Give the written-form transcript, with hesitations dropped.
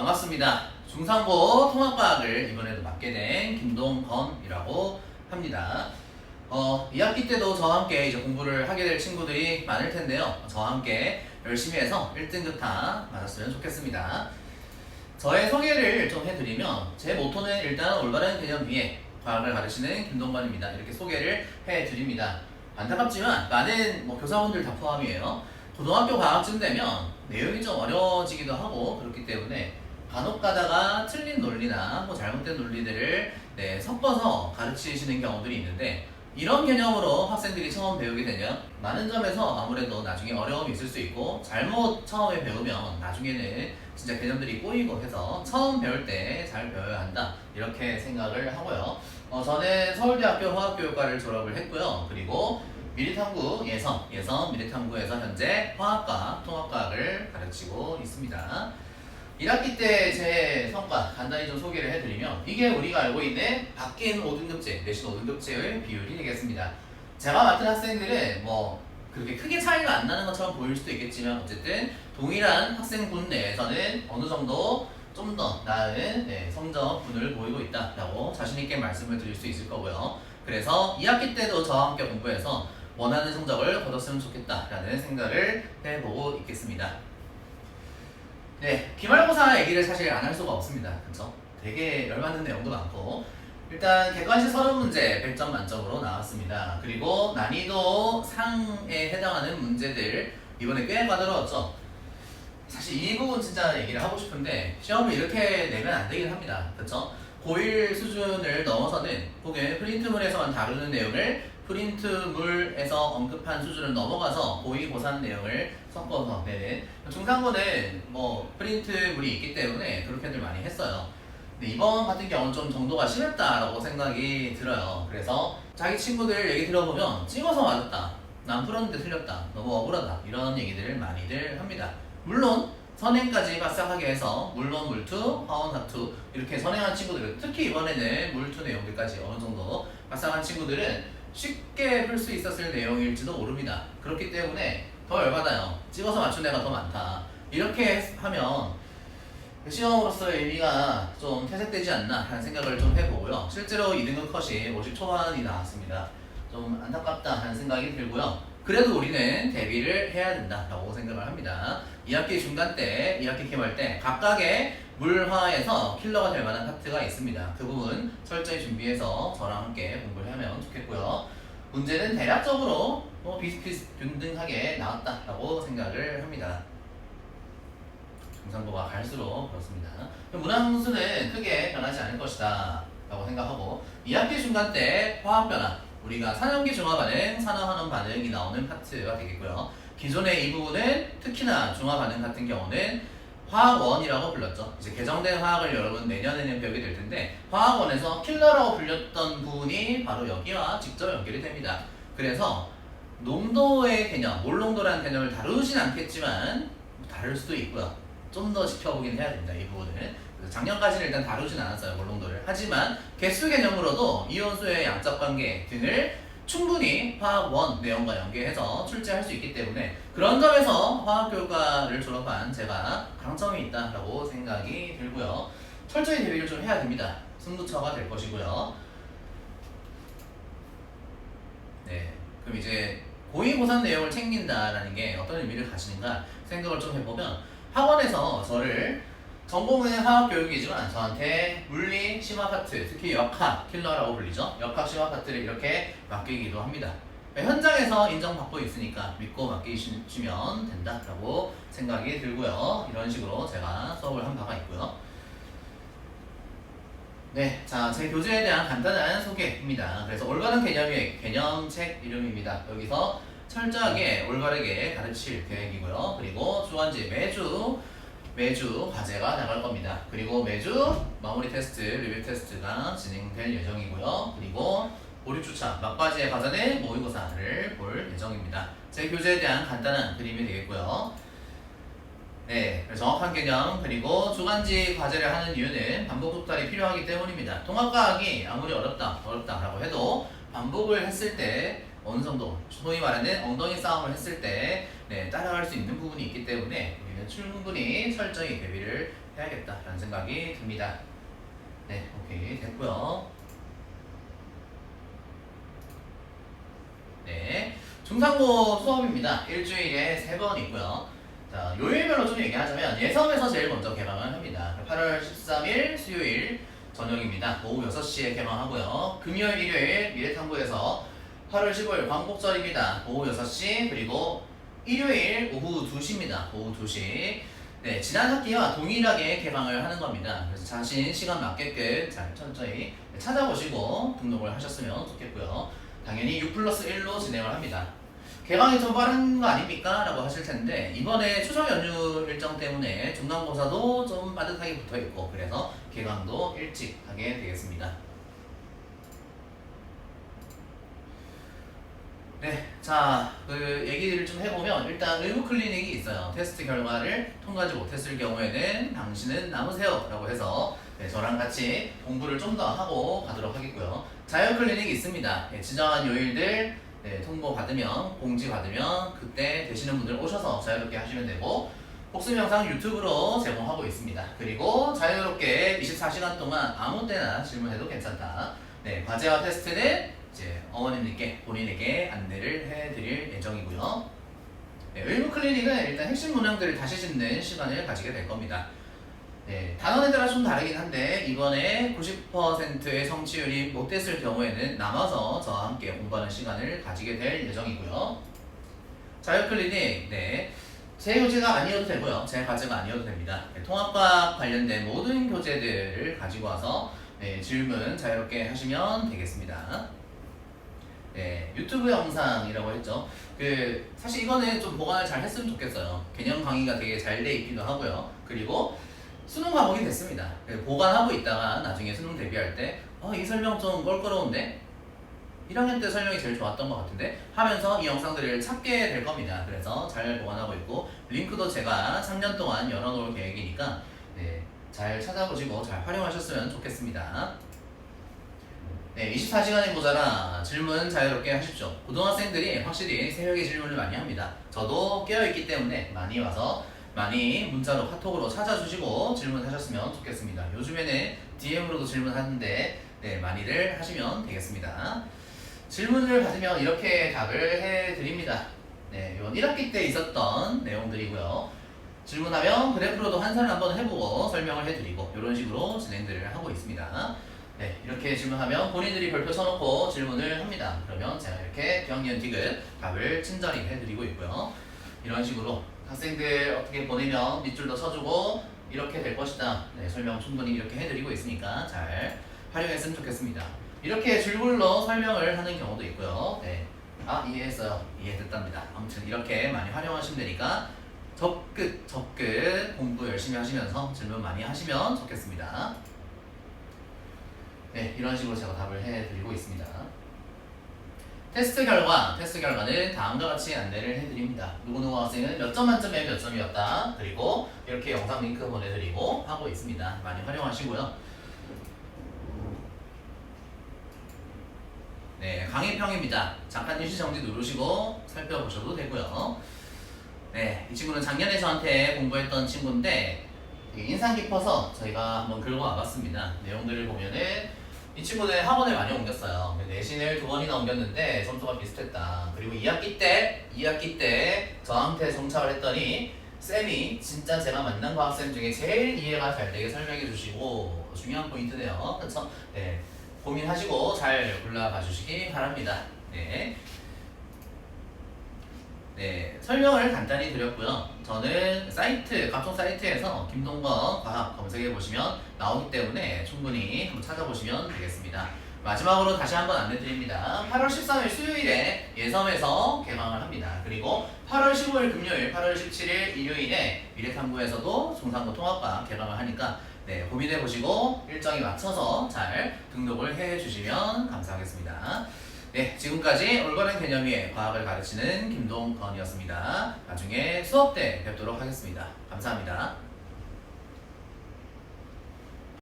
반갑습니다. 중상고 통합과학을 이번에도 맡게 된 김동건이라고 합니다. 2학기 때도 저와 함께 이제 공부를 하게 될 친구들이 많을 텐데요. 저와 함께 열심히 해서 1등급 다 맞았으면 좋겠습니다. 저의 소개를 좀 해드리면 제 모토는 일단 올바른 개념 위에 과학을 가르치는 김동건입니다. 이렇게 소개를 해드립니다. 안타깝지만 많은 교사분들 다 포함이에요. 고등학교 과학쯤 되면 내용이 좀 어려워지기도 하고 그렇기 때문에 간혹 가다가 틀린 논리나 잘못된 논리들을 섞어서 가르치시는 경우들이 있는데, 이런 개념으로 학생들이 처음 배우게 되면 많은 점에서 아무래도 나중에 어려움이 있을 수 있고, 잘못 처음에 배우면 나중에는 진짜 개념들이 꼬이고 해서 처음 배울 때 잘 배워야 한다, 이렇게 생각을 하고요. 저는 서울대학교 화학교육과를 졸업을 했고요. 그리고 미래탐구 예성 미래탐구에서 현재 화학과 통합과학을 가르치고 있습니다. 1학기 때 제 성과 간단히 좀 소개를 해드리면, 이게 우리가 알고 있는 바뀐 5등급제, 내신 5등급제의 비율이 되겠습니다. 제가 맡은 학생들은 그렇게 크게 차이가 안 나는 것처럼 보일 수도 있겠지만, 어쨌든 동일한 학생군 내에서는 어느 정도 좀 더 나은 성적분을 보이고 있다라고 자신있게 말씀을 드릴 수 있을 거고요. 그래서 2학기 때도 저와 함께 공부해서 원하는 성적을 거뒀으면 좋겠다라는 생각을 해보고 있겠습니다. 기말고사 얘기를 사실 안 할 수가 없습니다. 그쵸? 되게 열받는 내용도 많고, 일단 객관식 30문제 100점 만점으로 나왔습니다. 그리고 난이도 상에 해당하는 문제들 이번에 꽤 까다로웠죠. 사실 이 부분 진짜 얘기를 하고 싶은데, 시험을 이렇게 내면 안 되긴 합니다. 그쵸? 고1 수준을 넘어서는 혹은 프린트물에서만 다루는 내용을 프린트물에서 언급한 수준을 넘어가서 고2, 고3 내용을 섞어서 내는, 중상고는 프린트물이 있기 때문에 그렇게들 많이 했어요. 근데 이번 같은 경우는 좀 정도가 심했다라고 생각이 들어요. 그래서 자기 친구들 얘기 들어보면 찍어서 맞았다, 난 풀었는데 틀렸다, 너무 억울하다, 이런 얘기들을 많이들 합니다. 물론 선행까지 바싹하게 해서 물론 물투, 화원 화투 이렇게 선행한 친구들은, 특히 이번에는 물투 내용들까지 어느 정도 바싹한 친구들은 쉽게 풀 수 있었을 내용일지도 모릅니다. 그렇기 때문에 더 열받아요. 찍어서 맞춘 애가 더 많다, 이렇게 하면 시험으로서의 의미가 좀 퇴색되지 않나 하는 생각을 좀 해보고요. 실제로 2등급 컷이 50 초반이 나왔습니다. 좀 안타깝다 하는 생각이 들고요. 그래도 우리는 대비를 해야 된다라고 생각을 합니다. 2학기 중간 때, 2학기 기말 때 각각의 물화에서 킬러가 될 만한 파트가 있습니다. 그 부분 철저히 준비해서 저랑 함께 공부를 하면 좋겠고요. 문제는 대략적으로 비슷비슷균등하게 나왔다라고 생각을 합니다. 중상고가 갈수록 그렇습니다. 문항수는 크게 변하지 않을 것이다 라고 생각하고, 2학기 중간 때 화학 변화, 우리가 산염기 중화반응, 산화환원 반응이 나오는 파트가 되겠고요. 기존의 이 부분은 특히나 중화반응 같은 경우는 화학원이라고 불렀죠. 이제 개정된 화학을 여러분 내년에는 배우게 될 텐데, 화학원에서 킬러라고 불렸던 부분이 바로 여기와 직접 연결이 됩니다. 그래서 농도의 개념, 몰농도라는 개념을 다루진 않겠지만 다룰 수도 있고요. 좀 더 지켜보긴 해야 됩니다. 이 부분을. 그래서 작년까지는 일단 다루진 않았어요, 몰농도를. 하지만 개수 개념으로도 이온수의 양적 관계 등을 충분히 화학원 내용과 연계해서 출제할 수 있기 때문에, 그런 점에서 화학교육과를 졸업한 제가 강점이 있다라고 생각이 들고요. 철저히 대비를 좀 해야 됩니다. 승부처가 될 것이고요. 그럼 이제 고2, 고3 내용을 챙긴다라는 게 어떤 의미를 가지는가 생각을 좀 해보면, 학원에서 저를 전공은 화학교육이지만 저한테 물리, 심화 파트, 특히 역학 킬러라고 불리죠. 역학, 심화 파트를 이렇게 맡기기도 합니다. 현장에서 인정받고 있으니까 믿고 맡기시면 된다라고 생각이 들고요. 이런 식으로 제가 수업을 한 바가 있고요. 자, 제 교재에 대한 간단한 소개입니다. 그래서 올바른 개념의 개념책 이름입니다. 여기서 철저하게 올바르게 가르칠 계획이고요. 그리고 주간지 매주 과제가 나갈 겁니다. 그리고 매주 마무리 테스트, 리뷰 테스트가 진행될 예정이고요. 그리고 보립주차, 막바지에 가서는 모의고사를 볼 예정입니다. 제 교재에 대한 간단한 그림이 되겠고요. 정확한 개념, 그리고 주간지 과제를 하는 이유는 반복 독달이 필요하기 때문입니다. 통합과학이 아무리 어렵다라고 해도 반복을 했을 때 어느 정도, 소위 말하는 엉덩이 싸움을 했을 때 따라갈 수 있는 부분이 있기 때문에 우리는 충분히 철저히 대비를 해야겠다라는 생각이 듭니다. 네, 오케이 됐고요. 네, 중상고 수업입니다. 일주일에 3번 있고요. 자, 요일별로 좀 얘기하자면 예섬에서 제일 먼저 개방을 합니다. 8월 13일 수요일 저녁입니다. 오후 6시에 개방하고요. 금요일, 일요일 미래탐구에서 8월 15일 광복절입니다. 오후 6시 그리고 일요일 오후 2시입니다. 오후 2시. 네, 지난 학기와 동일하게 개방을 하는 겁니다. 그래서 자신 시간 맞게끔 잘 천천히 찾아보시고 등록을 하셨으면 좋겠고요. 당연히 6+1로 진행을 합니다. 개강이 좀 빠른 거 아닙니까? 라고 하실 텐데 이번에 추석 연휴 일정 때문에 중간고사도 좀 빠듯하게 붙어있고 그래서 개강도 일찍 하게 되겠습니다. 네, 자, 그 얘기를 좀 해보면 일단 의무 클리닉이 있어요. 테스트 결과를 통과하지 못했을 경우에는 당신은 남으세요 라고 해서 네, 저랑 같이 공부를 좀 더 하고 가도록 하겠고요. 자율 클리닉이 있습니다. 네, 지정한 요일들 네, 통보 받으면 공지 받으면 그때 되시는 분들 오셔서 자유롭게 하시면 되고 복습 영상 유튜브로 제공하고 있습니다. 그리고 자유롭게 24시간 동안 아무 때나 질문해도 괜찮다. 네, 과제와 테스트는 이제 어머님들께 본인에게 안내를 해드릴 예정이고요. 네, 의무 클리닉은 일단 핵심 문항들을 다시 짚는 시간을 가지게 될 겁니다. 네, 단원에 따라 좀 다르긴 한데 이번에 90%의 성취율이 못 됐을 경우에는 남아서 저와 함께 공부하는 시간을 가지게 될 예정이고요. 자율 클리닉, 네, 제 교재가 아니어도 되고요. 제 과제가 아니어도 됩니다. 네, 통합과학 관련된 모든 교재들을 가지고 와서 네, 질문 자유롭게 하시면 되겠습니다. 네, 유튜브 영상이라고 했죠. 사실 이거는 좀 보관을 잘 했으면 좋겠어요. 개념 강의가 되게 잘 돼 있기도 하고요. 그리고 수능 과목이 됐습니다. 보관하고 있다가 나중에 수능 대비할 때 이 설명 좀 껄끄러운데? 1학년 때 설명이 제일 좋았던 것 같은데? 하면서 이 영상들을 찾게 될 겁니다. 그래서 잘 보관하고 있고 링크도 제가 3년 동안 열어놓을 계획이니까 네, 잘 찾아보시고 잘 활용하셨으면 좋겠습니다. 네, 24시간이 모자라 질문 자유롭게 하십시오. 고등학생들이 확실히 새벽에 질문을 많이 합니다. 저도 깨어있기 때문에 많이 와서 많이 문자로 카톡으로 찾아주시고 질문하셨으면 좋겠습니다. 요즘에는 DM으로도 질문하는데 네, 많이들 하시면 되겠습니다. 질문을 받으면 이렇게 답을 해드립니다. 네, 이건 1학기 때 있었던 내용들이고요. 질문하면 그래프로도 환산을 한번 해보고 설명을 해드리고 이런 식으로 진행들을 하고 있습니다. 네, 이렇게 질문하면 본인들이 별표 쳐놓고 질문을 합니다. 그러면 제가 이렇게 기억니은 디귿 답을 친절히 해드리고 있고요. 이런 식으로 학생들 어떻게 보내면 밑줄도 쳐주고 이렇게 될 것이다. 네, 설명 충분히 이렇게 해드리고 있으니까 잘 활용했으면 좋겠습니다. 이렇게 줄글로 설명을 하는 경우도 있고요. 네, 이해했어요. 이해됐답니다. 아무튼 이렇게 많이 활용하시면 되니까 적극 공부 열심히 하시면서 질문 많이 하시면 좋겠습니다. 네, 이런 식으로 제가 답을 해드리고 있습니다. 테스트 결과는 다음과 같이 안내를 해드립니다. 누구누구 학생은 몇 점 만점에 몇 점이었다. 그리고 이렇게 영상 링크 보내드리고 하고 있습니다. 많이 활용하시고요. 네, 강의평입니다. 잠깐 일시정지 누르시고 살펴보셔도 되고요. 네, 이 친구는 작년에 저한테 공부했던 친구인데 인상 깊어서 저희가 한번 긁어 와봤습니다. 내용들을 보면은 이 친구는 학원을 많이 옮겼어요. 내신을 2번이나 옮겼는데 점수가 비슷했다. 그리고 2학기 때 저한테 정착을 했더니 쌤이 진짜 제가 만난 과학쌤 중에 제일 이해가 잘 되게 설명해 주시고 중요한 포인트네요. 그렇죠? 네, 고민하시고 잘 골라봐 주시기 바랍니다. 네. 네, 설명을 간단히 드렸고요. 저는 각종 사이트에서 김동건 과학 검색해 보시면 나오기 때문에 충분히 한번 찾아보시면 되겠습니다. 마지막으로 다시 한번 안내 드립니다. 8월 13일 수요일에 예섬에서 개방을 합니다. 그리고 8월 15일 금요일, 8월 17일 일요일에 미래탐구에서도 중상고 통합과학 개방을 하니까 네, 고민해 보시고 일정에 맞춰서 잘 등록을 해 주시면 감사하겠습니다. 네, 지금까지 올바른 개념 위에 과학을 가르치는 김동건이었습니다. 나중에 수업 때 뵙도록 하겠습니다. 감사합니다.